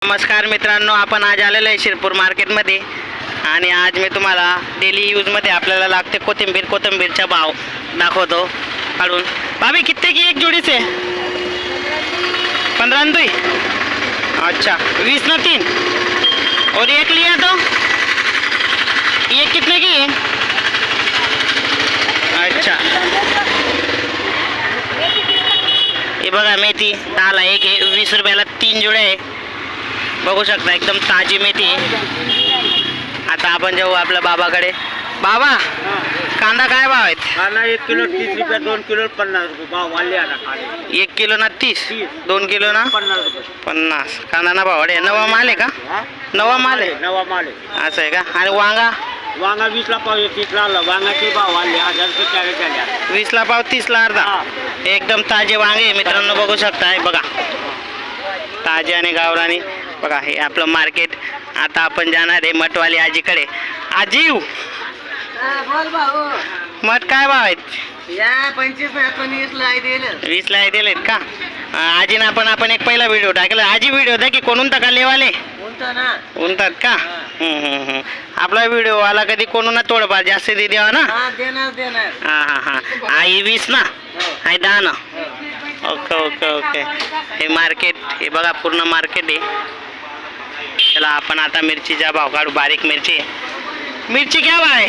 नमस्कार मित्रांनो, आपण आज आलेलो आहे शिरपूर मार्केटमध्ये आणि आज मी तुम्हाला डेली यूजमध्ये आपल्याला लागते कोथिंबीरचा भाव दाखवतो काढून। भाभी कितने की एक जोड़ी से 15 दुई, अच्छा 20 ना 3 और एक लिया तो ये कितने की है? अच्छा हे बघा मेथी 10ला एक आहे, 20 रुपयाला 3 जोड्या आहे। बघू शकता एकदम ताजी मेथी आहे। आता आपण जाऊ आपल्या बाबाकडे। बाबा कांदा काय भाव आहेत? कांदा 1 किलो 30 रुपये, 2 किलो 50 रुपये भाव वाढले आता खाली। 1 किलो ना 30, 2 किलो ना 50 रुपये 50। कांदा ना भाव आहे। नवा माल आहे का? नवा माल आहे, नवा माल आहे। असं आहे का? आणि वांगा? वांगा 20 ला पाव 30 ला आला। वांगाचे भाव वाढले 1000 रुपये कॅरेट झाले। 20 ला पाव 30 ला अर्धा। एकदम ताजे वांगे मित्रांनो, बघू शकता हे बघा ताजे आणि गावरानी। बघा हे आपलं मार्केट। आता आपण जाणार आहे मठवाली आजीकडे। आजीव बोल भाऊ, मठ काय भाव आहेत? या 25 ना 19 ला दिलं 20 ला दिलेत का? आजीनं आपण एक पहिला व्हिडिओ टाकला। आजी व्हिडिओ द्या की कोणून का लेवाले कोणता ना उनतात का? आपला व्हिडिओ आला कधी कोणून थोडंफार जास्त दे द्यावा ना। हा देणार हा आई 20 ना, आई 10 ना। Okay okay okay. हे मार्केट हे बघा पूर्ण मार्केट आहे। चला आपण आता मिरचीचा भाव काढू। बारीक मिरची क्या भाव आहे?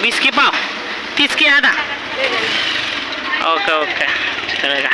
20 की पाव, 30 की आधा। ओके ओके चलेगा।